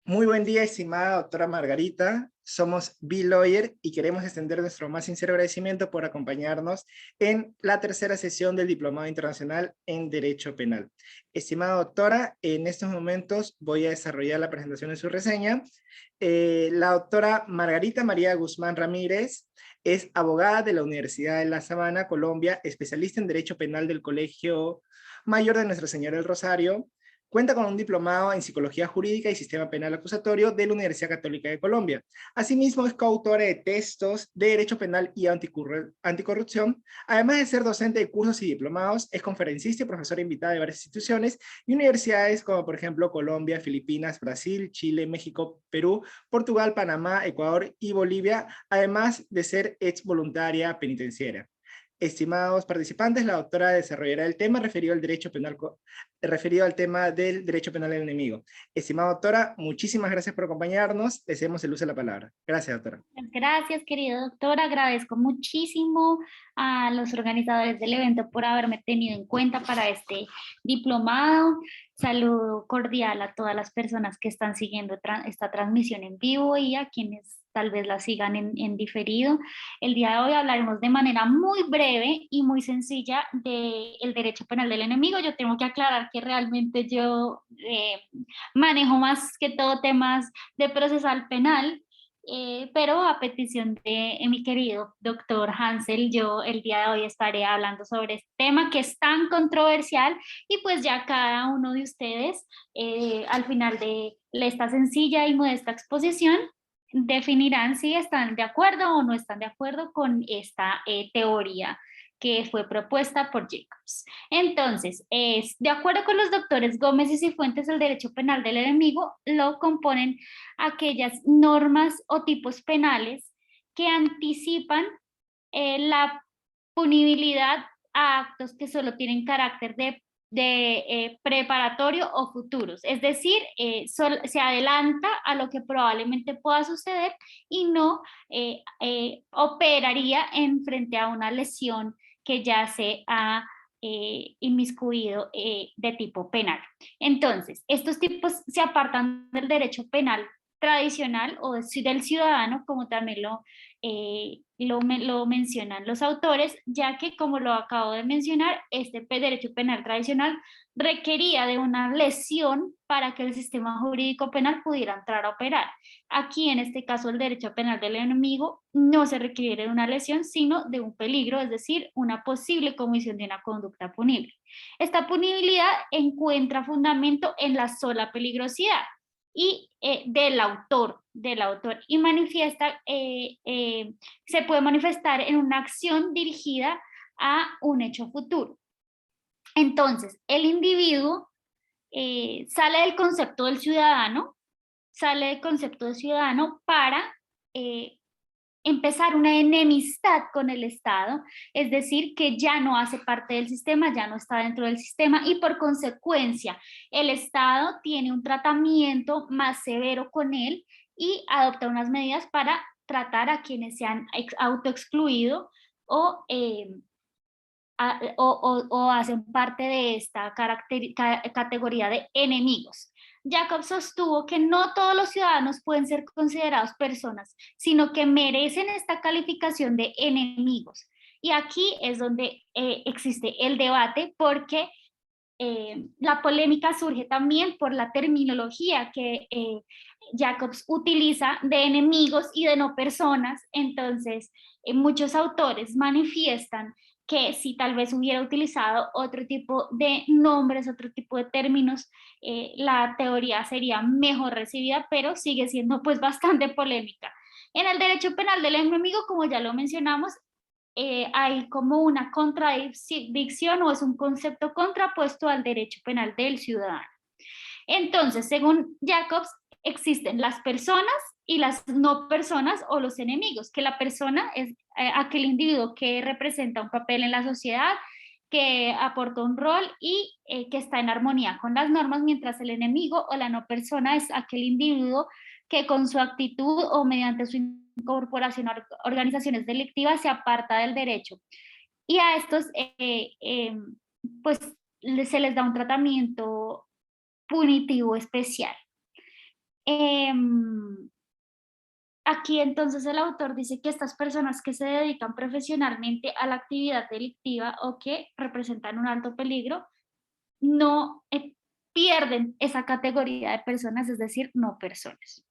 Muy buen día, estimada doctora Margarita. Somos B-Lawyer y queremos extender nuestro más sincero agradecimiento por acompañarnos en la tercera sesión del Diplomado Internacional en Derecho Penal. Estimada doctora, en estos momentos voy a desarrollar la presentación de su reseña. La doctora Margarita María Guzmán Ramírez es abogada de la Universidad de La Sabana, Colombia, especialista en Derecho Penal del Colegio Mayor de Nuestra Señora del Rosario. Cuenta con un diplomado en Psicología Jurídica y Sistema Penal Acusatorio de la Universidad Católica de Colombia. Asimismo, es coautora de textos de Derecho Penal y Anticorrupción. Además de ser docente de cursos y diplomados, es conferencista y profesora invitada de varias instituciones y universidades como, por ejemplo, Colombia, Filipinas, Brasil, Chile, México, Perú, Portugal, Panamá, Ecuador y Bolivia, además de ser ex voluntaria penitenciaria. Estimados participantes, la doctora desarrollará el tema referido al tema del derecho penal del enemigo. Estimada doctora, muchísimas gracias por acompañarnos. Deseamos el uso de la palabra. Gracias, doctora. Gracias, querido doctor. Agradezco muchísimo a los organizadores del evento por haberme tenido en cuenta para este diplomado. Saludo cordial a todas las personas que están siguiendo esta transmisión en vivo y a quienes tal vez la sigan en diferido. El día de hoy hablaremos de manera muy breve y muy sencilla del derecho penal del enemigo. Yo tengo que aclarar que realmente yo manejo más que todo temas de procesal penal, pero a petición de mi querido doctor Hansel, yo el día de hoy estaré hablando sobre este tema que es tan controversial y pues ya cada uno de ustedes al final de esta sencilla y modesta exposición definirán si están de acuerdo o no están de acuerdo con esta teoría que fue propuesta por Jacobs. Entonces, de acuerdo con los doctores Gómez y Cifuentes, el derecho penal del enemigo lo componen aquellas normas o tipos penales que anticipan la punibilidad a actos que solo tienen carácter de preparatorio o futuros, es decir, se adelanta a lo que probablemente pueda suceder y no operaría en frente a una lesión que ya se ha inmiscuido de tipo penal. Entonces, estos tipos se apartan del derecho penal tradicional o del ciudadano, como también lo mencionan los autores, ya que, como lo acabo de mencionar, este derecho penal tradicional requería de una lesión para que el sistema jurídico penal pudiera entrar a operar. Aquí, en este caso, el derecho penal del enemigo no se requiere de una lesión, sino de un peligro, es decir, una posible comisión de una conducta punible. Esta punibilidad encuentra fundamento en la sola peligrosidad y del autor y se puede manifestar en una acción dirigida a un hecho futuro. Entonces, el individuo sale del concepto del ciudadano, para empezar una enemistad con el Estado, es decir, que ya no hace parte del sistema, ya no está dentro del sistema y por consecuencia el Estado tiene un tratamiento más severo con él y adopta unas medidas para tratar a quienes se han autoexcluido o, o hacen parte de esta categoría de enemigos. Jacob sostuvo que no todos los ciudadanos pueden ser considerados personas, sino que merecen esta calificación de enemigos. Y aquí es donde existe el debate, porque la polémica surge también por la terminología que Jacobs utiliza de enemigos y de no personas. Entonces, muchos autores manifiestan que si tal vez hubiera utilizado otro tipo de nombres, otro tipo de términos, la teoría sería mejor recibida, pero sigue siendo pues bastante polémica. En el derecho penal del enemigo, como ya lo mencionamos, hay como una contradicción o es un concepto contrapuesto al derecho penal del ciudadano. Entonces, según Jacobs, existen las personas y las no personas o los enemigos, que la persona es aquel individuo que representa un papel en la sociedad, que aporta un rol y que está en armonía con las normas, mientras el enemigo o la no persona es aquel individuo que con su actitud o mediante su incorporación a organizaciones delictivas se aparta del derecho. Y a estos, pues, se les da un tratamiento punitivo especial. Aquí entonces el autor dice que estas personas que se dedican profesionalmente a la actividad delictiva o que representan un alto peligro no pierden esa categoría de personas, es decir, no personas.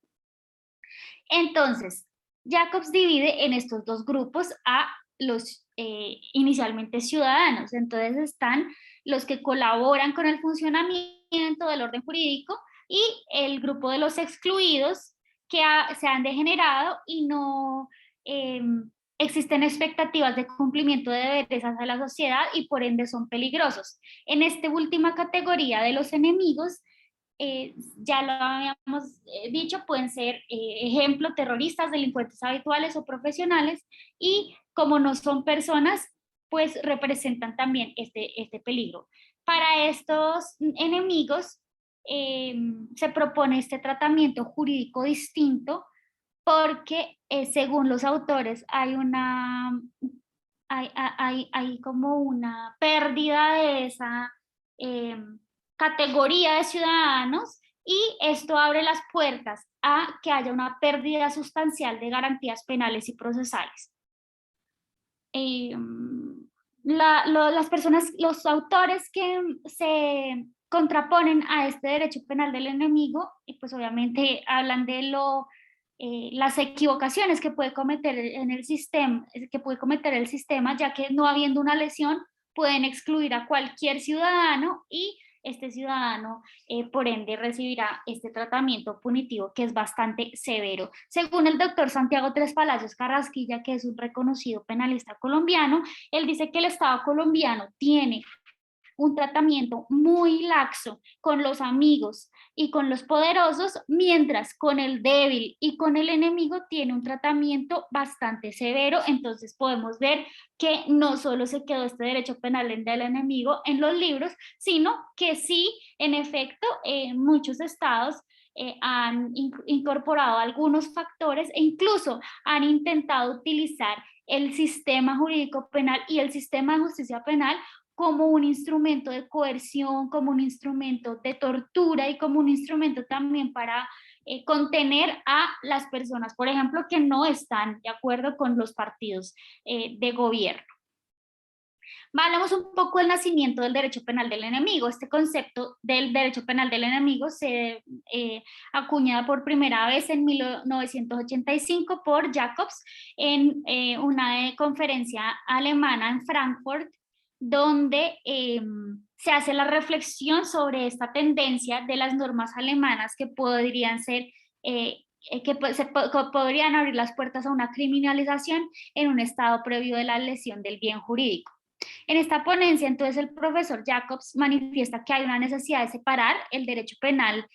Entonces, Jacobs divide en estos dos grupos a los inicialmente ciudadanos. Entonces están los que colaboran con el funcionamiento del orden jurídico y el grupo de los excluidos que se han degenerado y no existen expectativas de cumplimiento de deberes hacia la sociedad y por ende son peligrosos. En esta última categoría de los enemigos, ya lo habíamos dicho, pueden ser ejemplo, terroristas, delincuentes habituales o profesionales, y como no son personas, pues representan también este peligro. Para estos enemigos se propone este tratamiento jurídico distinto porque según los autores hay como una pérdida de esa categoría de ciudadanos y esto abre las puertas a que haya una pérdida sustancial de garantías penales y procesales. Las personas, los autores que se contraponen a este derecho penal del enemigo, y pues obviamente hablan de las equivocaciones que puede cometer en el sistema, ya que no habiendo una lesión pueden excluir a cualquier ciudadano y este ciudadano por ende recibirá este tratamiento punitivo que es bastante severo. Según el doctor Santiago Tres Palacios Carrasquilla, que es un reconocido penalista colombiano, él dice que el Estado colombiano tiene un tratamiento muy laxo con los amigos y con los poderosos, mientras con el débil y con el enemigo tiene un tratamiento bastante severo. Entonces podemos ver que no solo se quedó este derecho penal del enemigo en los libros, sino que sí, en efecto, muchos estados han incorporado algunos factores e incluso han intentado utilizar el sistema jurídico penal y el sistema de justicia penal como un instrumento de coerción, como un instrumento de tortura y como un instrumento también para contener a las personas, por ejemplo, que no están de acuerdo con los partidos de gobierno. Hablemos un poco del nacimiento del derecho penal del enemigo. Este concepto del derecho penal del enemigo se acuña por primera vez en 1985 por Jacobs en una conferencia alemana en Frankfurt, donde se hace la reflexión sobre esta tendencia de las normas alemanas que podrían ser podrían abrir las puertas a una criminalización en un estado previo de la lesión del bien jurídico. En esta ponencia, entonces, el profesor Jacobs manifiesta que hay una necesidad de separar el derecho penal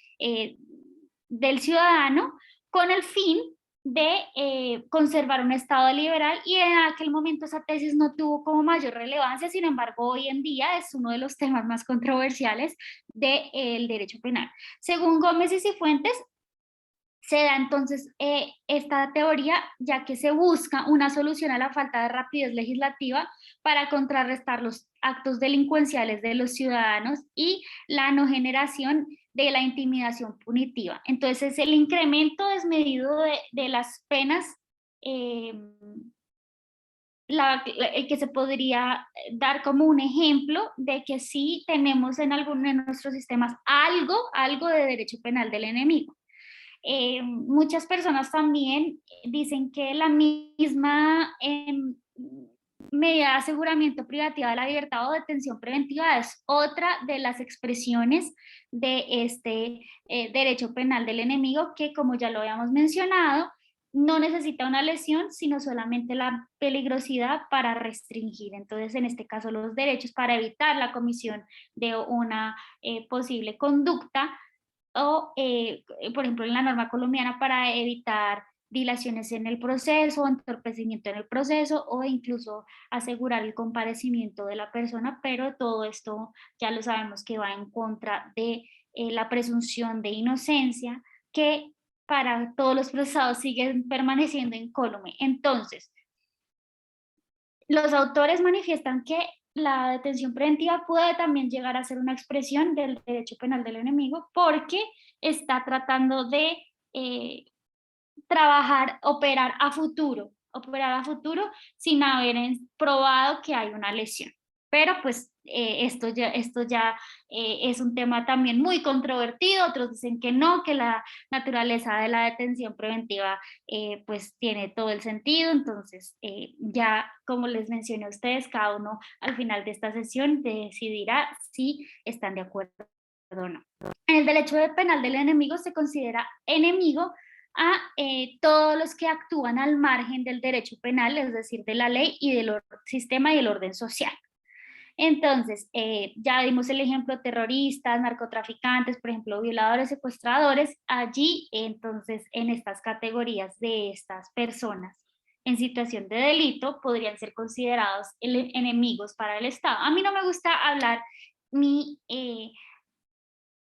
del ciudadano con el fin de conservar un Estado liberal, y en aquel momento esa tesis no tuvo como mayor relevancia. Sin embargo, hoy en día es uno de los temas más controversiales del derecho penal. Según Gómez y Cifuentes, se da entonces esta teoría ya que se busca una solución a la falta de rapidez legislativa para contrarrestar los actos delincuenciales de los ciudadanos y la no generación de la intimidación punitiva. Entonces el incremento desmedido de las penas que se podría dar como un ejemplo de que sí tenemos en algunos de nuestros sistemas algo de derecho penal del enemigo. Muchas personas también dicen que la misma medida de aseguramiento privativa de la libertad o detención preventiva es otra de las expresiones de este derecho penal del enemigo, que como ya lo habíamos mencionado, no necesita una lesión, sino solamente la peligrosidad para restringir, entonces en este caso los derechos para evitar la comisión de una posible conducta, o por ejemplo en la norma colombiana para evitar dilaciones en el proceso, entorpecimiento en el proceso o incluso asegurar el comparecimiento de la persona, pero todo esto ya lo sabemos que va en contra de la presunción de inocencia que para todos los procesados siguen permaneciendo incólume. Entonces, los autores manifiestan que la detención preventiva puede también llegar a ser una expresión del derecho penal del enemigo porque está tratando de trabajar, operar a futuro sin haber probado que hay una lesión. Pero pues esto ya es un tema también muy controvertido, otros dicen que no, que la naturaleza de la detención preventiva pues tiene todo el sentido, entonces ya como les mencioné a ustedes, cada uno al final de esta sesión decidirá si están de acuerdo o no. En el derecho penal del enemigo se considera enemigo a todos los que actúan al margen del derecho penal, es decir, de la ley y del sistema y el orden social. Entonces, ya dimos el ejemplo, terroristas, narcotraficantes, por ejemplo, violadores, secuestradores, allí entonces en estas categorías de estas personas en situación de delito podrían ser considerados enemigos para el Estado. A mí no me gusta hablar ni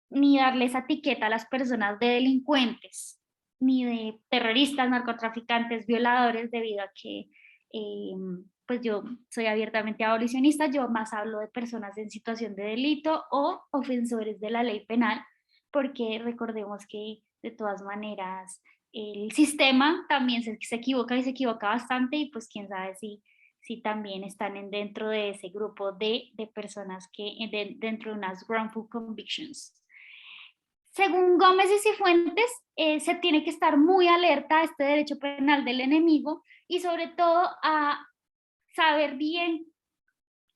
darles etiqueta a las personas de delincuentes, ni de terroristas, narcotraficantes, violadores, debido a que pues yo soy abiertamente abolicionista, yo más hablo de personas en situación de delito o ofensores de la ley penal, porque recordemos que de todas maneras el sistema también se equivoca y se equivoca bastante y pues quién sabe si también están dentro de ese grupo de personas que dentro de unas wrongful convictions. Según Gómez y Cifuentes, se tiene que estar muy alerta a este derecho penal del enemigo y sobre todo a saber bien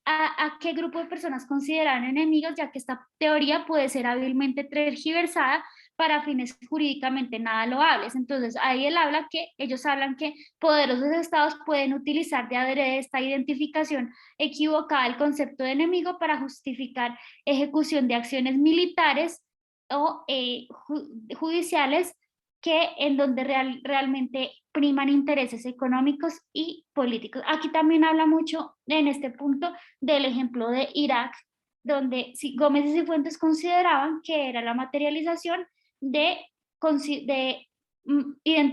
a qué grupo de personas consideran enemigos, ya que esta teoría puede ser hábilmente tergiversada para fines jurídicamente nada loables. Entonces, ahí ellos hablan que poderosos estados pueden utilizar de adrede esta identificación equivocada del concepto de enemigo para justificar ejecución de acciones militares o judiciales en donde realmente priman intereses económicos y políticos. Aquí también habla mucho en este punto del ejemplo de Irak, donde Gómez y Cifuentes consideraban que era la materialización de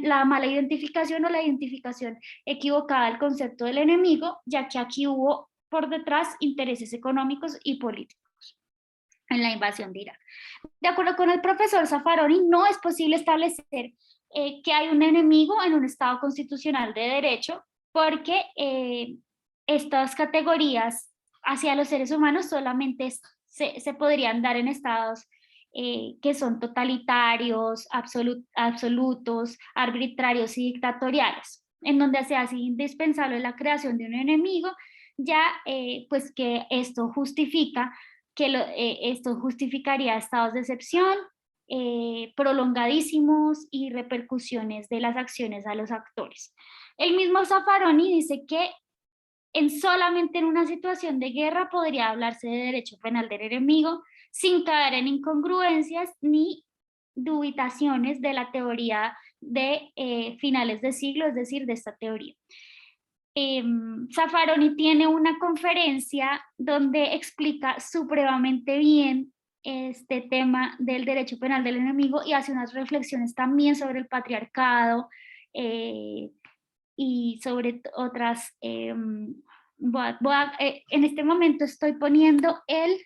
la mala identificación o la identificación equivocada del concepto del enemigo, ya que aquí hubo por detrás intereses económicos y políticos en la invasión de Irak. De acuerdo con el profesor Zaffaroni, no es posible establecer que hay un enemigo en un Estado constitucional de derecho, porque estas categorías hacia los seres humanos solamente se podrían dar en estados que son totalitarios, absolutos, arbitrarios y dictatoriales, en donde se hace indispensable la creación de un enemigo, ya pues que esto justifica esto justificaría estados de excepción, prolongadísimos y repercusiones de las acciones a los actores. El mismo Zaffaroni dice que solamente en una situación de guerra podría hablarse de derecho penal del enemigo sin caer en incongruencias ni dubitaciones de la teoría de finales de siglo, es decir, de esta teoría. Zaffaroni tiene una conferencia donde explica supremamente bien este tema del derecho penal del enemigo y hace unas reflexiones también sobre el patriarcado y sobre otras. En este momento estoy poniendo el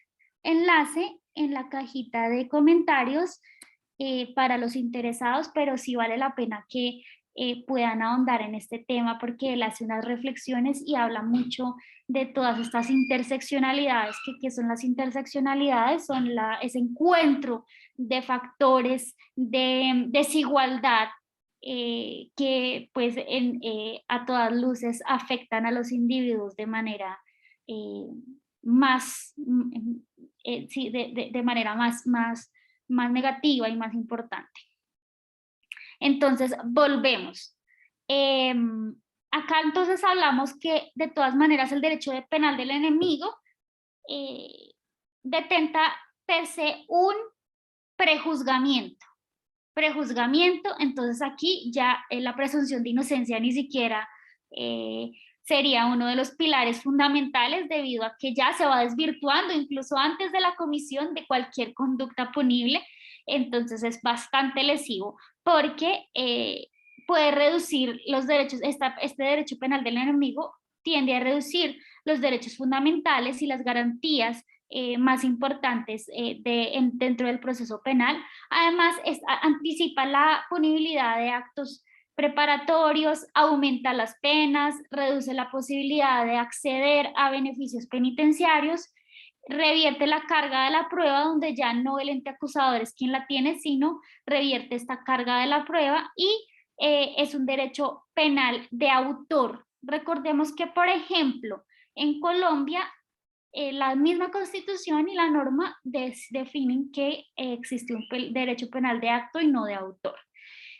enlace en la cajita de comentarios para los interesados, pero sí vale la pena que puedan ahondar en este tema porque él hace unas reflexiones y habla mucho de todas estas interseccionalidades. ¿Qué son las interseccionalidades? Son ese encuentro de factores de desigualdad que pues a todas luces afectan a los individuos de manera más, sí, de manera más negativa y más importante. Entonces, volvemos. Acá entonces hablamos que de todas maneras el derecho penal del enemigo detenta per se un prejuzgamiento. Entonces aquí ya la presunción de inocencia ni siquiera sería uno de los pilares fundamentales debido a que ya se va desvirtuando incluso antes de la comisión de cualquier conducta punible. Entonces es bastante lesivo porque puede reducir los derechos, este derecho penal del enemigo tiende a reducir los derechos fundamentales y las garantías más importantes dentro del proceso penal. Además, anticipa la punibilidad de actos preparatorios, aumenta las penas, reduce la posibilidad de acceder a beneficios penitenciarios, revierte la carga de la prueba, donde ya no el ente acusador es quien la tiene, sino revierte esta carga de la prueba, y es un derecho penal de autor. Recordemos que, por ejemplo, en Colombia, la misma Constitución y la norma definen que existe un derecho penal de acto y no de autor.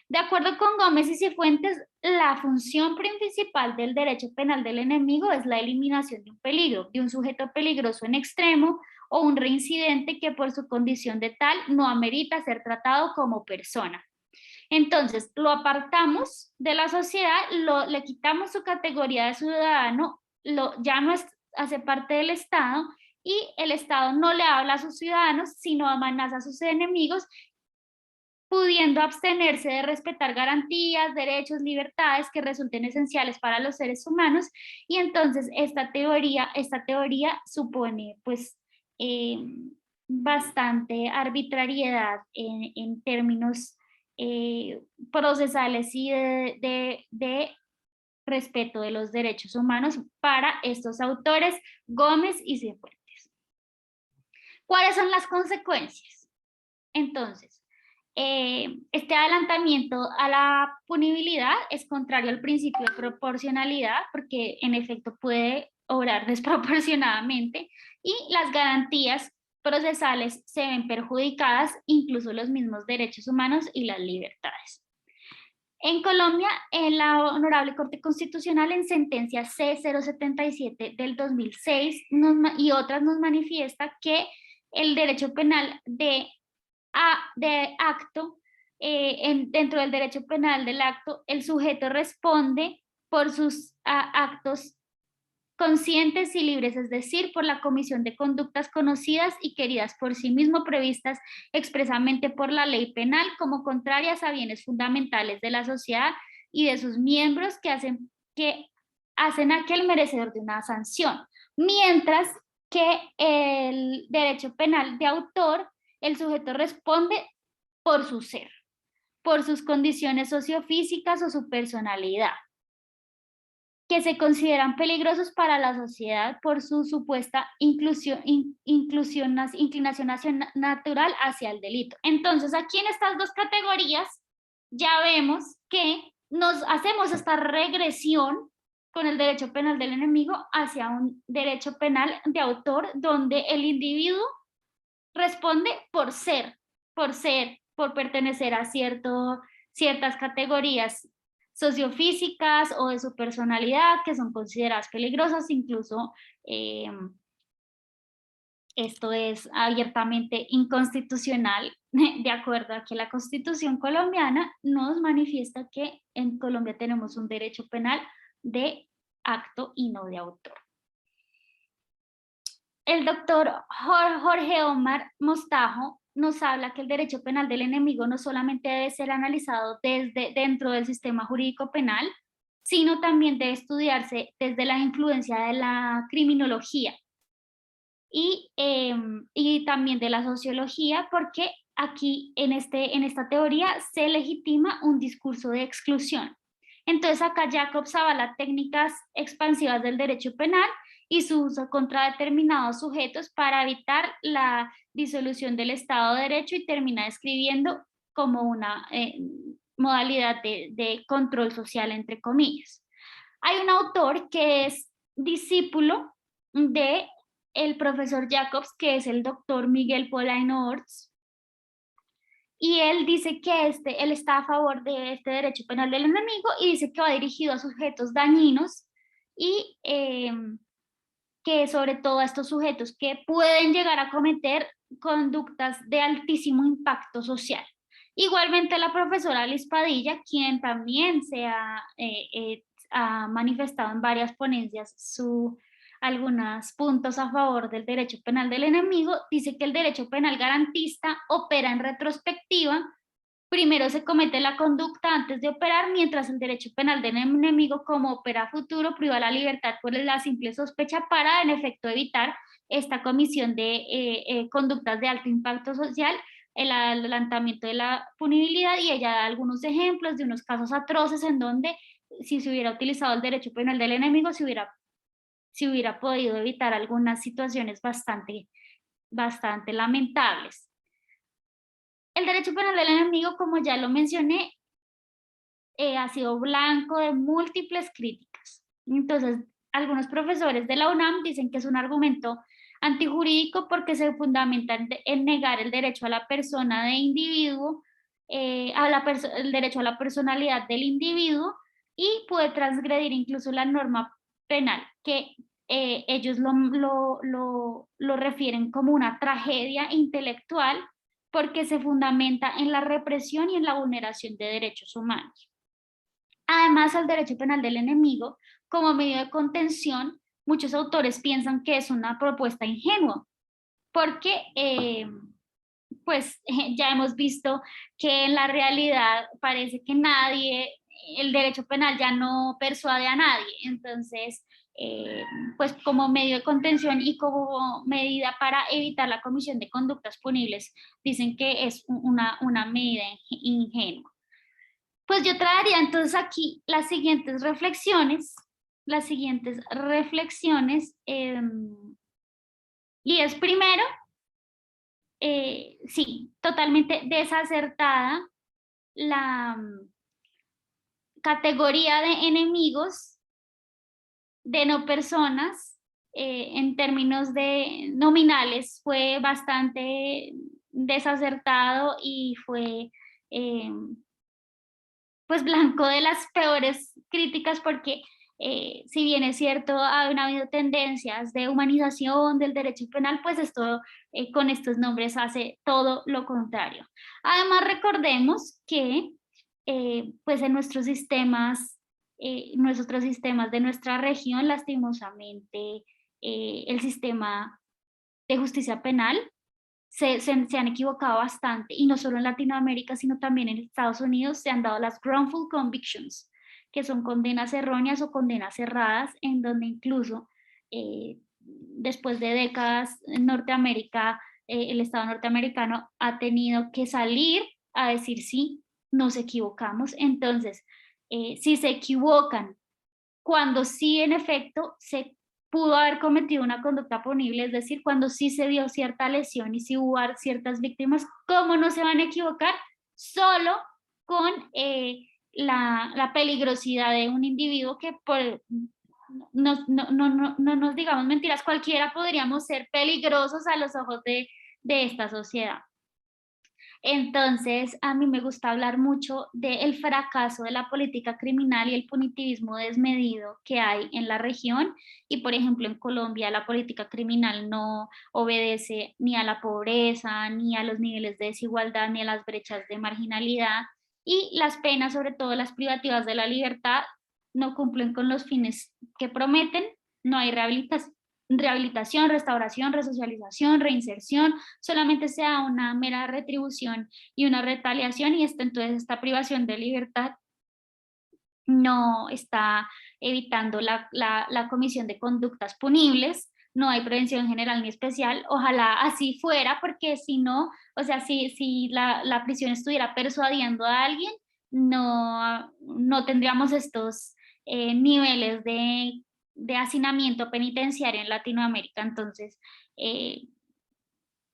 De acuerdo con Gómez y Cifuentes, la función principal del derecho penal del enemigo es la eliminación de un peligro, de un sujeto peligroso en extremo o un reincidente que por su condición de tal no amerita ser tratado como persona. Entonces, lo apartamos de la sociedad, le quitamos su categoría de ciudadano, ya no hace parte del Estado, y el Estado no le habla a sus ciudadanos, sino amenaza a sus enemigos, pudiendo abstenerse de respetar garantías, derechos, libertades que resulten esenciales para los seres humanos. Y entonces esta teoría supone pues bastante arbitrariedad en términos procesales y de respeto de los derechos humanos para estos autores, Gómez y Cifuentes. ¿Cuáles son las consecuencias? Entonces, este adelantamiento a la punibilidad es contrario al principio de proporcionalidad, porque en efecto puede obrar desproporcionadamente, y las garantías procesales se ven perjudicadas, incluso los mismos derechos humanos y las libertades. En Colombia, en la Honorable Corte Constitucional, en sentencia C077 del 2006 y otras, nos manifiesta que el derecho penal de acto, dentro del derecho penal del acto, el sujeto responde por sus actos conscientes y libres, es decir, por la comisión de conductas conocidas y queridas por sí mismo, previstas expresamente por la ley penal como contrarias a bienes fundamentales de la sociedad y de sus miembros, que hacen a aquel merecedor de una sanción. Mientras que el derecho penal de autor, el sujeto responde por su ser, por sus condiciones sociofísicas o su personalidad, que se consideran peligrosos para la sociedad por su supuesta inclinación natural hacia el delito. Entonces, aquí en estas dos categorías ya vemos que nos hacemos esta regresión con el derecho penal del enemigo hacia un derecho penal de autor, donde el individuo responde por pertenecer a ciertas categorías sociofísicas o de su personalidad que son consideradas peligrosas. Incluso esto es abiertamente inconstitucional, de acuerdo a que la Constitución colombiana nos manifiesta que en Colombia tenemos un derecho penal de acto y no de autor. El doctor Jorge Omar Mostajo nos habla que el derecho penal del enemigo no solamente debe ser analizado dentro del sistema jurídico penal, sino también debe estudiarse desde la influencia de la criminología y también de la sociología, porque aquí en esta teoría se legitima un discurso de exclusión. Entonces acá Jacobs avala técnicas expansivas del derecho penal y su uso contra determinados sujetos para evitar la disolución del Estado de Derecho, y termina describiendo como una modalidad de control social, entre comillas. Hay un autor que es discípulo de el profesor Jacobs, que es el doctor Miguel Polaino Orts, y él dice que él está a favor de este derecho penal del enemigo, y dice que va dirigido a sujetos dañinos y que sobre todo a estos sujetos que pueden llegar a cometer conductas de altísimo impacto social. Igualmente la profesora Liz Padilla, quien también ha manifestado en varias ponencias algunos puntos a favor del derecho penal del enemigo, dice que el derecho penal garantista opera en retrospectiva Primero se comete la conducta antes de operar, mientras el derecho penal del enemigo, como opera a futuro, priva la libertad por la simple sospecha para, en efecto, evitar esta comisión de conductas de alto impacto social, el adelantamiento de la punibilidad, y ella da algunos ejemplos de unos casos atroces en donde, si se hubiera utilizado el derecho penal del enemigo, se hubiera podido evitar algunas situaciones bastante lamentables. El derecho penal del enemigo, como ya lo mencioné, ha sido blanco de múltiples críticas. Entonces, algunos profesores de la UNAM dicen que es un argumento antijurídico porque se fundamenta en negar el derecho a la persona de individuo, el derecho a la personalidad del individuo, y puede transgredir incluso la norma penal, que ellos lo refieren como una tragedia intelectual porque se fundamenta en la represión y en la vulneración de derechos humanos. Además, el derecho penal del enemigo, como medio de contención, muchos autores piensan que es una propuesta ingenua, porque pues ya hemos visto que en la realidad parece que el derecho penal ya no persuade a nadie. Entonces, pues como medio de contención y como medida para evitar la comisión de conductas punibles, dicen que es una medida ingenua. Pues yo traería entonces aquí las siguientes reflexiones, y es primero, sí, totalmente desacertada la categoría de enemigos de no personas, en términos de nominales, fue bastante desacertado y fue pues blanco de las peores críticas porque si bien es cierto, han habido tendencias de humanización del derecho penal, pues esto con estos nombres hace todo lo contrario. Además, recordemos que pues en nuestros sistemas de nuestra región, lastimosamente, el sistema de justicia penal se han equivocado bastante, y no solo en Latinoamérica, sino también en Estados Unidos se han dado las wrongful convictions, que son condenas erróneas o condenas cerradas, en donde incluso después de décadas en Norteamérica, el Estado norteamericano ha tenido que salir a decir sí, nos equivocamos. Entonces, si se equivocan cuando sí en efecto se pudo haber cometido una conducta punible, es decir, cuando sí se vio cierta lesión y sí hubo ciertas víctimas, ¿cómo no se van a equivocar solo con la peligrosidad de un individuo que no nos digamos mentiras, cualquiera podríamos ser peligrosos a los ojos de esta sociedad? Entonces, a mí me gusta hablar mucho del fracaso de la política criminal y el punitivismo desmedido que hay en la región. Y, por ejemplo, en Colombia la política criminal no obedece ni a la pobreza, ni a los niveles de desigualdad, ni a las brechas de marginalidad. Y las penas, sobre todo las privativas de la libertad, no cumplen con los fines que prometen. No hay rehabilitación, restauración, resocialización, reinserción, solamente sea una mera retribución y una retaliación, y entonces esta privación de libertad no está evitando la comisión de conductas punibles. No hay prevención general ni especial, ojalá así fuera, porque si no, o sea, si la prisión estuviera persuadiendo a alguien, no tendríamos estos niveles de hacinamiento penitenciario en Latinoamérica. Entonces, eh,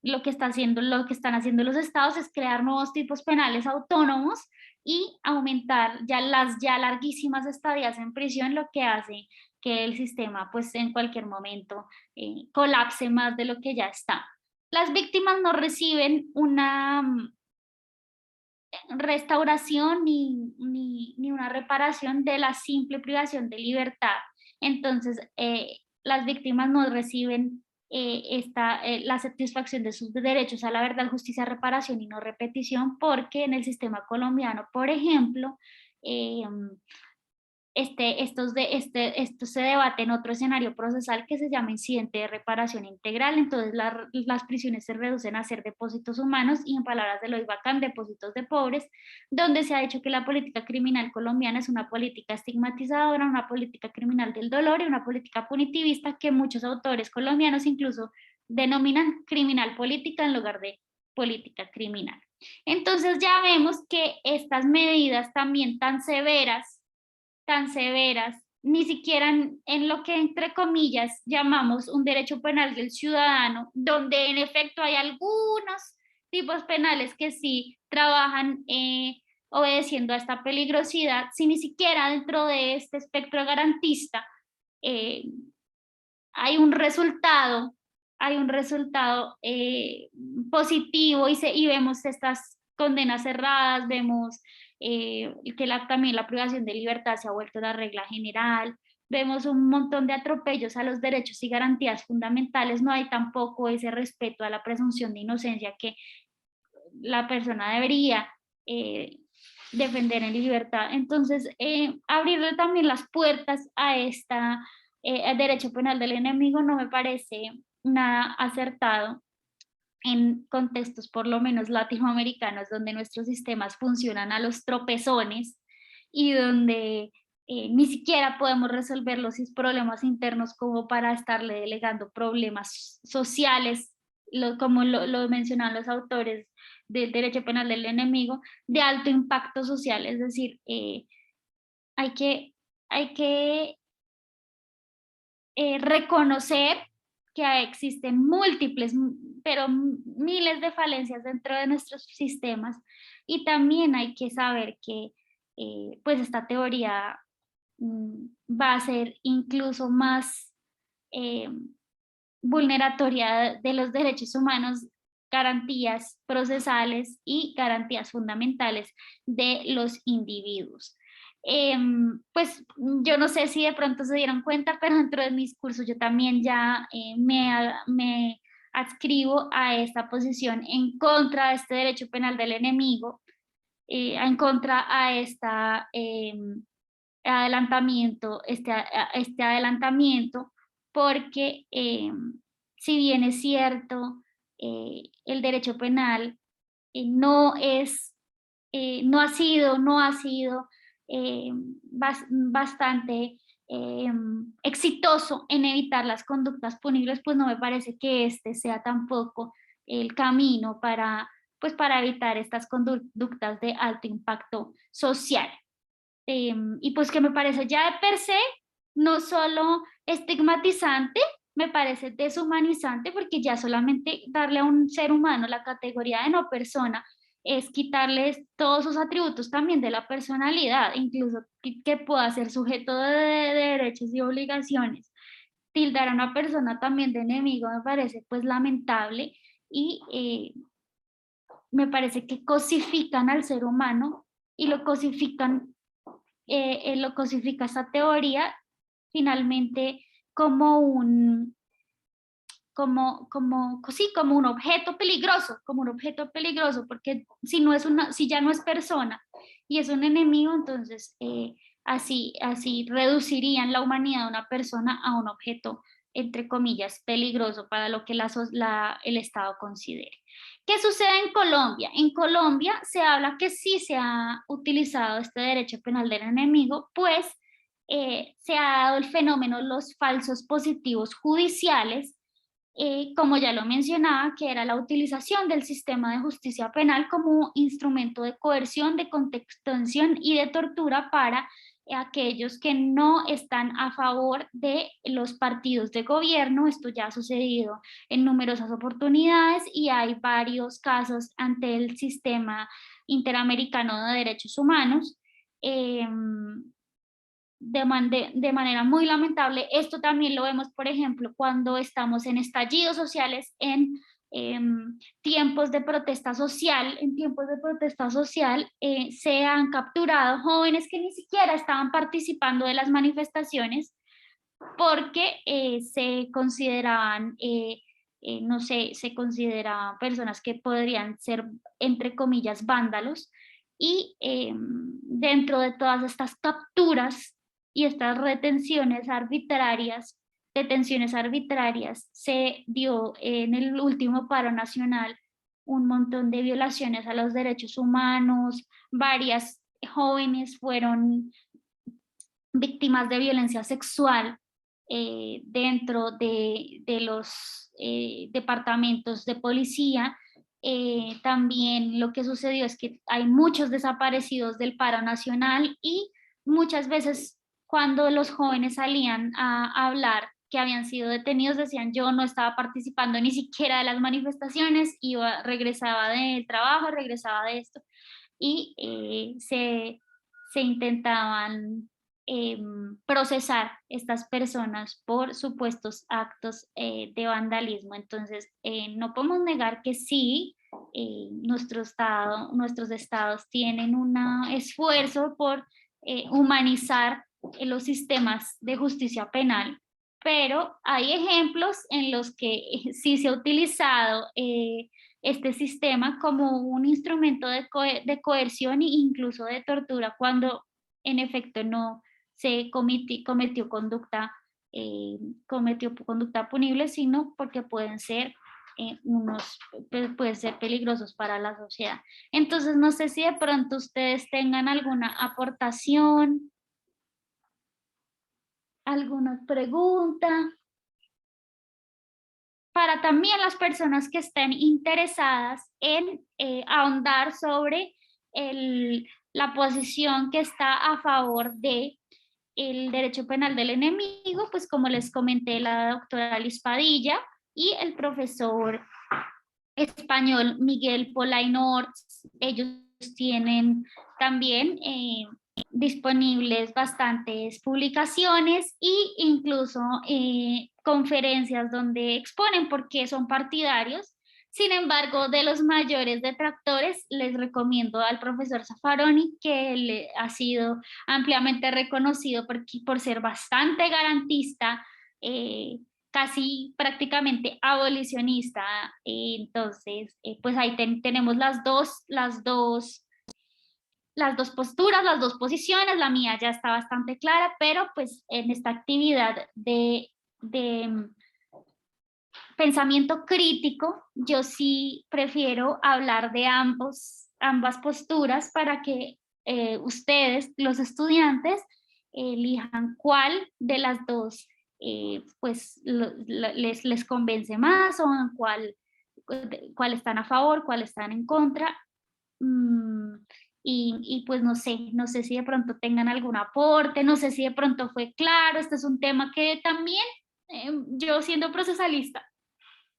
lo que están haciendo los estados es crear nuevos tipos penales autónomos y aumentar las ya larguísimas estadías en prisión, lo que hace que el sistema pues en cualquier momento colapse más de lo que ya está. Las víctimas no reciben una restauración ni una reparación de la simple privación de libertad. Entonces, las víctimas no reciben la satisfacción de sus derechos a la verdad, justicia, reparación y no repetición, porque en el sistema colombiano, por ejemplo, esto se debate en otro escenario procesal que se llama incidente de reparación integral. Entonces las prisiones se reducen a ser depósitos humanos y, en palabras de Eloy Bacán, depósitos de pobres, donde se ha dicho que la política criminal colombiana es una política estigmatizadora, una política criminal del dolor y una política punitivista que muchos autores colombianos incluso denominan criminal política en lugar de política criminal. Entonces ya vemos que estas medidas también tan severas, ni siquiera en lo que entre comillas llamamos un derecho penal del ciudadano, donde en efecto hay algunos tipos penales que sí trabajan obedeciendo a esta peligrosidad, si ni siquiera dentro de este espectro garantista eh, hay un resultado, positivo y vemos estas condenas cerradas, vemos que también la privación de libertad se ha vuelto la regla general, vemos un montón de atropellos a los derechos y garantías fundamentales, no hay tampoco ese respeto a la presunción de inocencia que la persona debería defender en libertad. Entonces, abrirle también las puertas a al derecho penal del enemigo no me parece nada acertado en contextos por lo menos latinoamericanos, donde nuestros sistemas funcionan a los tropezones y donde ni siquiera podemos resolver los problemas internos como para estarle delegando problemas sociales, como lo mencionan los autores del derecho penal del enemigo, de alto impacto social. Es decir, hay que reconocer que existen múltiples, pero miles de falencias dentro de nuestros sistemas, y también hay que saber que pues esta teoría va a ser incluso más vulneratoria de los derechos humanos, garantías procesales y garantías fundamentales de los individuos. Pues yo no sé si de pronto se dieron cuenta, pero dentro de mis cursos yo también ya me adscribo a esta posición en contra de este derecho penal del enemigo, en contra a este adelantamiento, porque si bien es cierto, el derecho penal no ha sido bastante exitoso en evitar las conductas punibles, pues no me parece que este sea tampoco el camino para evitar estas conductas de alto impacto social. Y pues que me parece ya de per se no solo estigmatizante, me parece deshumanizante, porque ya solamente darle a un ser humano la categoría de no persona es quitarles todos sus atributos también de la personalidad, incluso que pueda ser sujeto de derechos y obligaciones. Tildar a una persona también de enemigo me parece pues lamentable, y me parece que cosifican al ser humano y lo cosifica esta teoría finalmente como como un objeto peligroso, porque si ya no es persona y es un enemigo, entonces así reducirían la humanidad de una persona a un objeto, entre comillas, peligroso para lo que el Estado considere. ¿Qué sucede en Colombia? En Colombia se habla que sí se ha utilizado este derecho penal del enemigo, pues se ha dado el fenómeno de los falsos positivos judiciales, como ya lo mencionaba, que era la utilización del sistema de justicia penal como instrumento de coerción, de contención y de tortura para aquellos que no están a favor de los partidos de gobierno. Esto ya ha sucedido en numerosas oportunidades y hay varios casos ante el sistema interamericano de derechos humanos. De manera muy lamentable. Esto también lo vemos, por ejemplo, cuando estamos en estallidos sociales, tiempos de protesta social. En tiempos de protesta social se han capturado jóvenes que ni siquiera estaban participando de las manifestaciones porque se consideraban, no sé, se consideraban personas que podrían ser, entre comillas, vándalos. Y dentro de todas estas capturas y estas detenciones arbitrarias, se dio en el último paro nacional un montón de violaciones a los derechos humanos, varias jóvenes fueron víctimas de violencia sexual dentro de los departamentos de policía. También lo que sucedió es que hay muchos desaparecidos del paro nacional y muchas veces cuando los jóvenes salían a hablar que habían sido detenidos decían yo no estaba participando ni siquiera de las manifestaciones, regresaba del trabajo, regresaba de esto y se intentaban procesar estas personas por supuestos actos de vandalismo. Entonces, no podemos negar que sí, nuestros estados tienen un esfuerzo por humanizar los sistemas de justicia penal, pero hay ejemplos en los que sí se ha utilizado este sistema como un instrumento de coerción e incluso de tortura cuando en efecto no se cometió conducta punible, sino porque pueden ser pueden ser peligrosos para la sociedad. Entonces, no sé si de pronto ustedes tengan alguna aportación, alguna pregunta, para también las personas que estén interesadas en ahondar sobre la posición que está a favor de el derecho penal del enemigo, pues como les comenté, la doctora Liz Padilla y el profesor español Miguel Polaino Orts. Ellos tienen también disponibles bastantes publicaciones e incluso conferencias donde exponen porque son partidarios. Sin embargo, de los mayores detractores, les recomiendo al profesor Zaffaroni, que él ha sido ampliamente reconocido por ser bastante garantista, casi prácticamente abolicionista. Entonces, pues ahí tenemos las dos posturas, las dos posiciones. La mía ya está bastante clara, pero pues en esta actividad de pensamiento crítico, yo sí prefiero hablar de ambas posturas para que ustedes, los estudiantes, elijan cuál de las dos pues les convence más o en cuál están a favor, cuál están en contra. Y pues no sé si de pronto tengan algún aporte, no sé si de pronto fue claro. Este es un tema que también yo siendo procesalista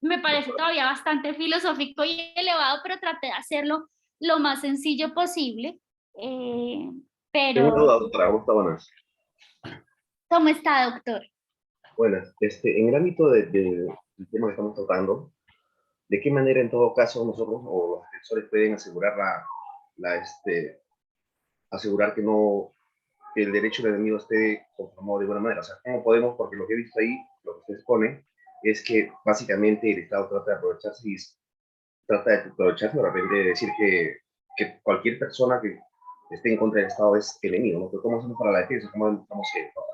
me parece todavía bastante filosófico y elevado, pero traté de hacerlo lo más sencillo posible. Tengo una Pero, duda, doctora. ¿Cómo está? Buenas. ¿cómo está, doctor? Buenas. En el ámbito del tema que estamos tocando, ¿de qué manera en todo caso nosotros o los defensores pueden asegurar asegurar que no, que el derecho del enemigo esté conformado de buena manera? O sea, ¿cómo podemos? Porque lo que he visto ahí, lo que usted expone, es que básicamente el Estado trata de aprovecharse de repente de decir que cualquier persona que esté en contra del Estado es enemigo, ¿no? Pero ¿cómo hacemos para la defensa? ¿Cómo demostramos que no pasa?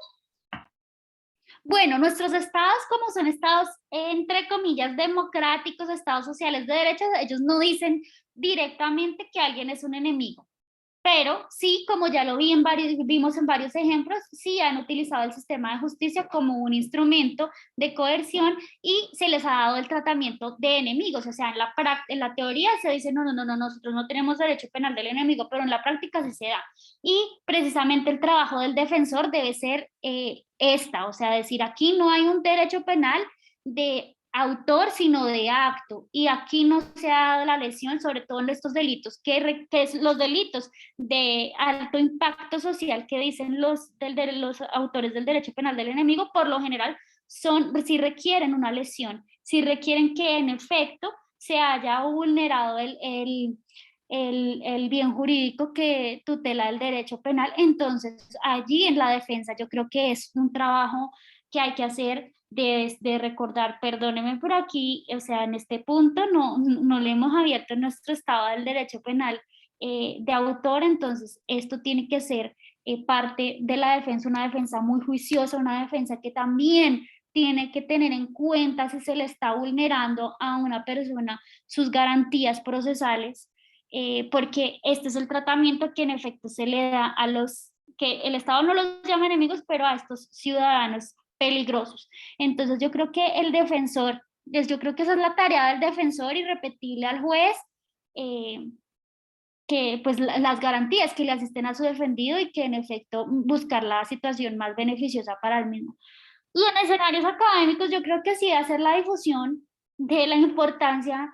Bueno, nuestros estados, como son estados entre comillas democráticos, estados sociales de derechos, ellos no dicen directamente que alguien es un enemigo. Pero sí, como ya lo vimos en varios ejemplos, sí han utilizado el sistema de justicia como un instrumento de coerción y se les ha dado el tratamiento de enemigos. O sea, en la teoría se dice, no, nosotros no tenemos derecho penal del enemigo, pero en la práctica sí se da. Y precisamente el trabajo del defensor debe ser o sea, decir, aquí no hay un derecho penal de autor, sino de acto. Y aquí no se ha dado la lesión, sobre todo en estos delitos, que es los delitos de alto impacto social que dicen los autores del derecho penal del enemigo, por lo general si requieren una lesión, si requieren que en efecto se haya vulnerado el bien jurídico que tutela el derecho penal. Entonces allí en la defensa yo creo que es un trabajo que hay que hacer de recordar, perdóneme por aquí, o sea, en este punto no le hemos abierto nuestro estado del derecho penal de autor, entonces esto tiene que ser parte de la defensa, una defensa muy juiciosa, una defensa que también tiene que tener en cuenta si se le está vulnerando a una persona sus garantías procesales, porque este es el tratamiento que en efecto se le da a los que el Estado no los llama enemigos, pero a estos ciudadanos peligrosos. Entonces yo creo que el defensor, yo creo que esa es la tarea del defensor y repetirle al juez que pues las garantías que le asisten a su defendido y que en efecto buscar la situación más beneficiosa para el mismo. Y en escenarios académicos yo creo que sí hacer la difusión de la importancia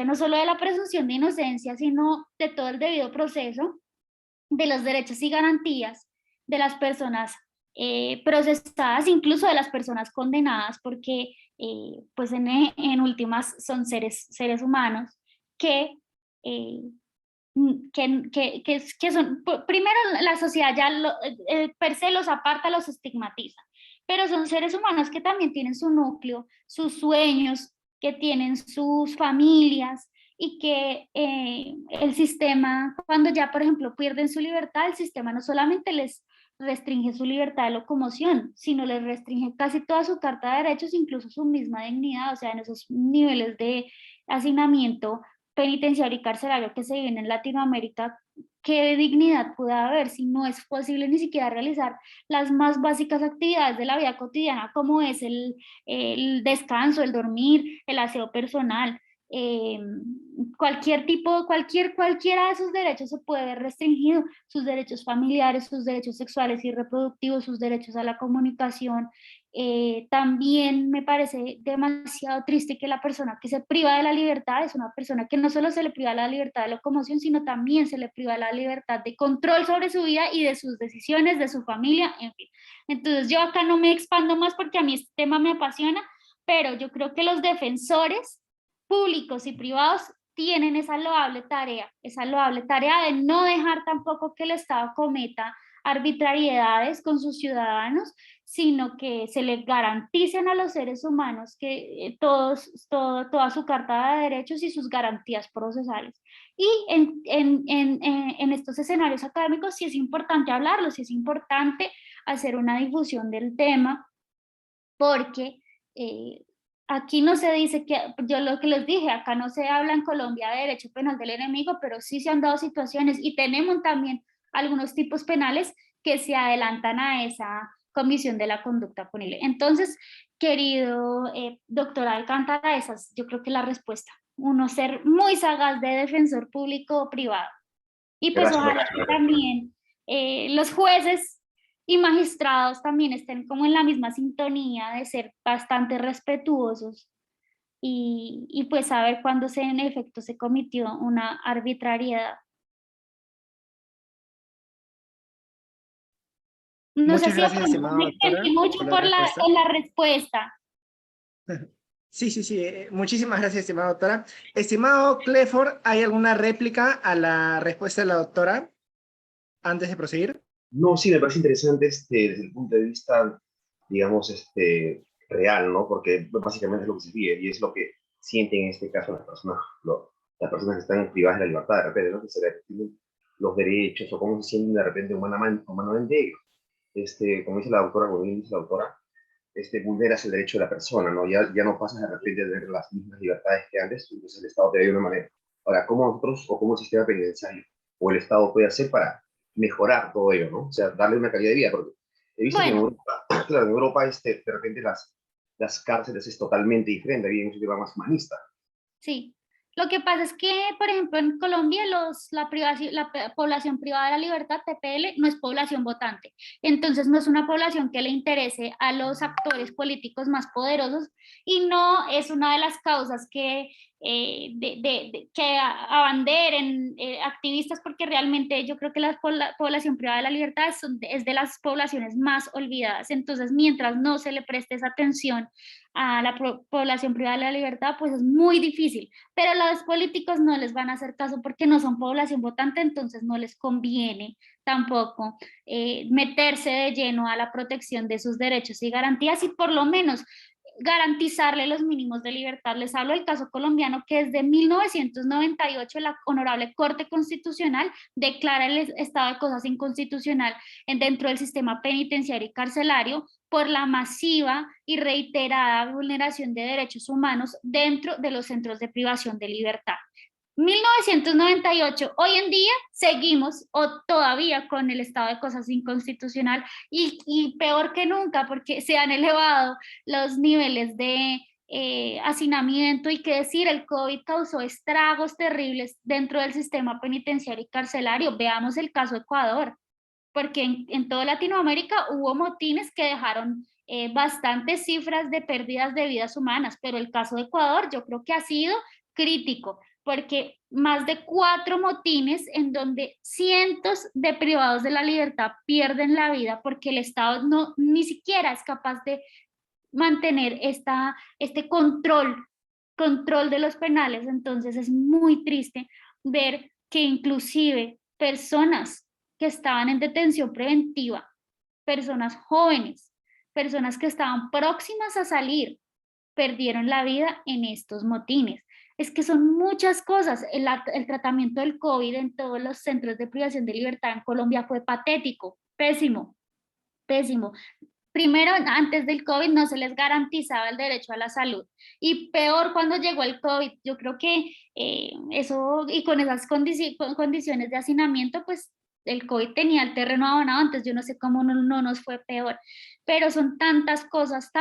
no solo de la presunción de inocencia, sino de todo el debido proceso, de los derechos y garantías de las personas procesadas, incluso de las personas condenadas, porque pues en últimas son seres humanos que, eh, que son, primero la sociedad ya per se los aparta, los estigmatiza, pero son seres humanos que también tienen su núcleo, sus sueños, que tienen sus familias, y que el sistema, cuando ya, por ejemplo, pierden su libertad, el sistema no solamente les restringe su libertad de locomoción, sino les restringe casi toda su carta de derechos, incluso su misma dignidad, o sea, en esos niveles de hacinamiento penitenciario y carcelario que se viven en Latinoamérica, ¿qué dignidad puede haber si no es posible ni siquiera realizar las más básicas actividades de la vida cotidiana, como es el descanso, el dormir, el aseo personal? Cualquiera de sus derechos se puede ver restringido, sus derechos familiares, sus derechos sexuales y reproductivos, sus derechos a la comunicación. También me parece demasiado triste que la persona que se priva de la libertad es una persona que no solo se le priva la libertad de locomoción, sino también se le priva la libertad de control sobre su vida y de sus decisiones, de su familia, en fin. Entonces yo acá no me expando más porque a mí este tema me apasiona, pero yo creo que los defensores públicos y privados tienen esa loable tarea de no dejar tampoco que el Estado cometa arbitrariedades con sus ciudadanos, sino que se les garanticen a los seres humanos que toda su carta de derechos y sus garantías procesales. Y en estos escenarios académicos sí es importante hablarlo, sí es importante hacer una difusión del tema, porque aquí no se dice que, yo lo que les dije, acá no se habla en Colombia de derecho penal del enemigo, pero sí se han dado situaciones y tenemos también algunos tipos penales que se adelantan a esa comisión de la conducta punible. Entonces, querido doctor Alcántara, esa es yo creo que la respuesta. Uno ser muy sagaz de defensor público o privado. Y pues Gracias, ojalá que doctora. también los jueces y magistrados también estén como en la misma sintonía de ser bastante respetuosos y pues saber cuándo en efecto se cometió una arbitrariedad. No sé Muchas si de gracias, pronto estimada me extendí doctora, mucho por la por respuesta. en la respuesta. Sí, sí, sí. Muchísimas gracias, estimada doctora. Estimado Clifford, ¿hay alguna réplica a la respuesta de la doctora antes de proseguir? No, sí, me parece interesante desde el punto de vista, digamos, real, ¿no? Porque básicamente es lo que se vive y es lo que sienten en este caso las personas, las personas que están privadas de la libertad de repente, ¿no? Que se les restringen los derechos o cómo se sienten de repente humanamente ellos. Como dice la doctora, como bien dice la doctora, vulneras el derecho de la persona, ¿no? Ya no pasas de repente a tener las mismas libertades que antes, entonces el Estado te da de una manera. Ahora, ¿cómo nosotros o cómo el sistema penitenciario o el Estado puede hacer para mejorar todo ello, ¿no? O sea, darle una calidad de vida, porque he visto que en Bueno, Europa, claro, en Europa de repente las cárceles es totalmente diferente, había un sistema más humanista. sí. Lo que pasa es que, por ejemplo, en Colombia la población privada de la libertad, TPL, no es población votante. Entonces no es una población que le interese a los actores políticos más poderosos y no es una de las causas que abanderen activistas, porque realmente yo creo que la población privada de la libertad es de las poblaciones más olvidadas. Entonces, mientras no se le preste esa atención a la población privada de la libertad, pues es muy difícil, pero los políticos no les van a hacer caso porque no son población votante, entonces no les conviene tampoco meterse de lleno a la protección de sus derechos y garantías, y por lo menos garantizarle los mínimos de libertad. Les hablo del caso colombiano, que desde 1998 la Honorable Corte Constitucional declara el estado de cosas inconstitucional dentro del sistema penitenciario y carcelario por la masiva y reiterada vulneración de derechos humanos dentro de los centros de privación de libertad. 1998, hoy en día seguimos todavía con el estado de cosas inconstitucional y peor que nunca, porque se han elevado los niveles de hacinamiento, y que decir, el COVID causó estragos terribles dentro del sistema penitenciario y carcelario. Veamos el caso de Ecuador, porque en toda Latinoamérica hubo motines que dejaron bastantes cifras de pérdidas de vidas humanas, pero el caso de Ecuador yo creo que ha sido crítico, porque más de 4 motines en donde cientos de privados de la libertad pierden la vida porque el Estado ni siquiera es capaz de mantener este control de los penales. Entonces es muy triste ver que inclusive personas que estaban en detención preventiva, personas jóvenes, personas que estaban próximas a salir, perdieron la vida en estos motines. Es que son muchas cosas. El tratamiento del COVID en todos los centros de privación de libertad en Colombia fue patético, pésimo, pésimo. Primero, antes del COVID no se les garantizaba el derecho a la salud, y peor cuando llegó el COVID. Yo creo que eso, y con esas condiciones de hacinamiento, pues el COVID tenía el terreno abonado. Entonces yo no sé cómo no nos fue peor, pero son tantas cosas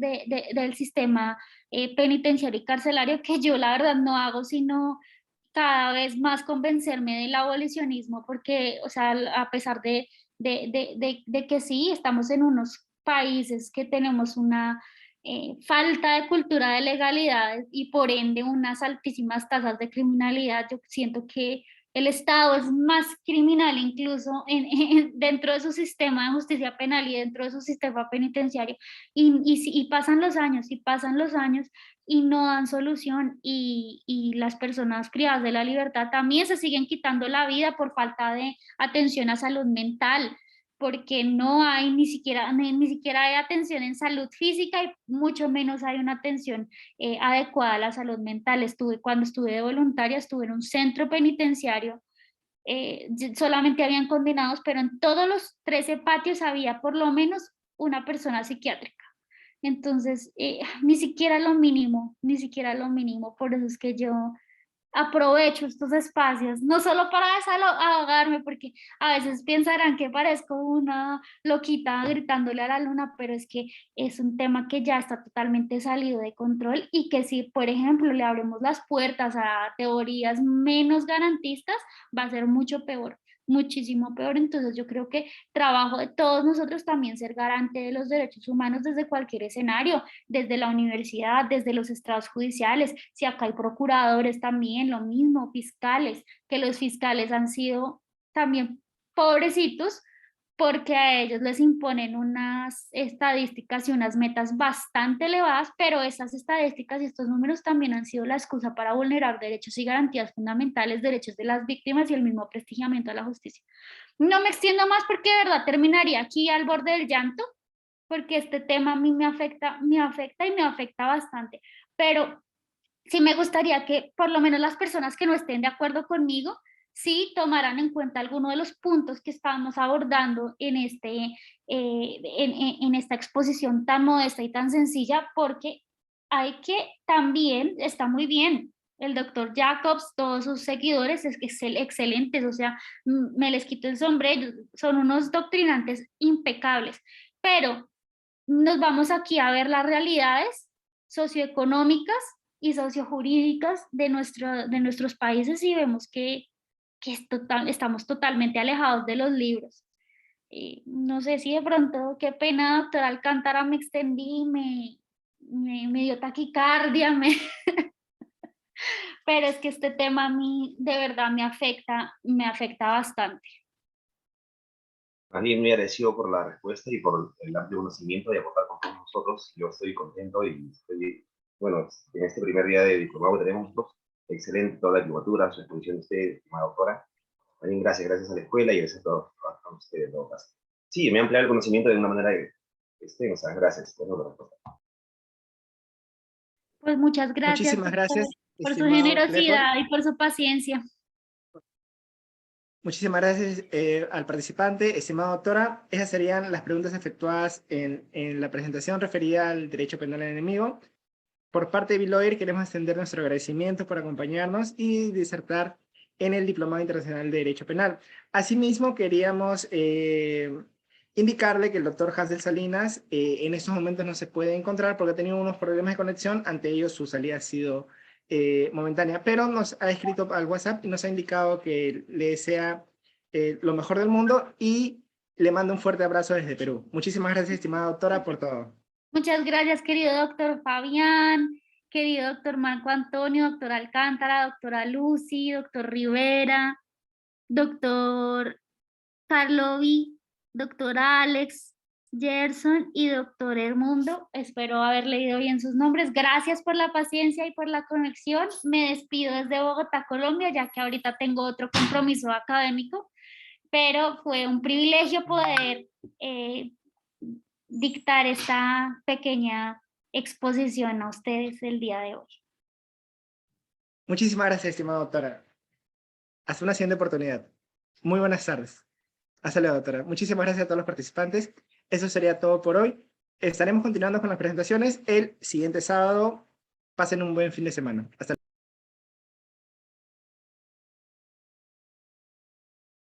del sistema penitenciario y carcelario, que yo la verdad no hago sino cada vez más convencerme del abolicionismo, porque, o sea, a pesar de que sí, estamos en unos países que tenemos una falta de cultura de legalidad y por ende unas altísimas tasas de criminalidad. Yo siento que el Estado es más criminal incluso dentro de su sistema de justicia penal y dentro de su sistema penitenciario, y pasan los años y no dan solución, y las personas privadas de la libertad también se siguen quitando la vida por falta de atención a salud mental, porque no hay ni siquiera hay atención en salud física, y mucho menos hay una atención adecuada a la salud mental. Cuando estuve de voluntaria, estuve en un centro penitenciario, solamente habían condenados, pero en todos los 13 patios había por lo menos una persona psiquiátrica. Entonces, ni siquiera lo mínimo, ni siquiera lo mínimo. Por eso es que yo aprovecho estos espacios, no solo para desahogarme, porque a veces pensarán que parezco una loquita gritándole a la luna, pero es que es un tema que ya está totalmente salido de control, y que si, por ejemplo, le abrimos las puertas a teorías menos garantistas, va a ser mucho peor, muchísimo peor. Entonces yo creo que trabajo de todos nosotros también ser garante de los derechos humanos desde cualquier escenario, desde la universidad, desde los estrados judiciales. Si acá hay procuradores también, lo mismo, fiscales, que los fiscales han sido también pobrecitos, porque a ellos les imponen unas estadísticas y unas metas bastante elevadas, pero esas estadísticas y estos números también han sido la excusa para vulnerar derechos y garantías fundamentales, derechos de las víctimas y el mismo prestigiamiento a la justicia. No me extiendo más, porque de verdad terminaría aquí al borde del llanto, porque este tema a mí me afecta y me afecta bastante, pero sí me gustaría que por lo menos las personas que no estén de acuerdo conmigo sí tomaran en cuenta algunos de los puntos que estamos abordando en esta exposición tan modesta y tan sencilla, porque hay que también, está muy bien, el doctor Jacobs, todos sus seguidores, es que excelentes, o sea, me les quito el sombrero, son unos doctrinantes impecables, pero nos vamos aquí a ver las realidades socioeconómicas y sociojurídicas de nuestros países, y vemos que estamos totalmente alejados de los libros. No sé si de pronto, qué pena, doctora Alcántara, me extendí, me dio taquicardia, pero es que este tema a mí de verdad me afecta bastante. También muy agradecido por la respuesta y por el amplio conocimiento de aportar con todos nosotros. Yo estoy contento y estoy, bueno, en este primer día de diplomado que tenemos nosotros, excelente toda la diplomatura, su exposición de usted, estimada doctora. También gracias a la escuela y gracias a todos, a ustedes en todo caso. Sí, me ha ampliado el conocimiento de una manera extensa, gracias por la respuesta. Pues muchas gracias, Muchísimas doctor, gracias, por su estimado Clifford. generosidad y por su paciencia. Muchísimas gracias al participante, estimada doctora. Esas serían las preguntas efectuadas en la presentación referida al derecho penal al enemigo. Por parte de Biloir queremos extender nuestro agradecimiento por acompañarnos y disertar en el Diplomado Internacional de Derecho Penal. Asimismo, queríamos indicarle que el doctor Hansel Salinas en estos momentos no se puede encontrar porque ha tenido unos problemas de conexión, ante ellos su salida ha sido momentánea, pero nos ha escrito al WhatsApp y nos ha indicado que le desea lo mejor del mundo y le manda un fuerte abrazo desde Perú. Muchísimas gracias, estimada doctora, por todo. Muchas gracias, querido doctor Fabián, querido doctor Marco Antonio, doctor Alcántara, doctora Lucy, doctor Rivera, doctor Carlovi, doctor Alex, Gerson y doctor Edmundo. Espero haber leído bien sus nombres. Gracias por la paciencia y por la conexión. Me despido desde Bogotá, Colombia, ya que ahorita tengo otro compromiso académico, pero fue un privilegio poder dictar esta pequeña exposición a ustedes el día de hoy. Muchísimas gracias, estimada doctora. Hasta una siguiente oportunidad. Muy buenas tardes. Hasta luego, doctora. Muchísimas gracias a todos los participantes. Eso sería todo por hoy. Estaremos continuando con las presentaciones el siguiente sábado. Pasen un buen fin de semana. Hasta luego.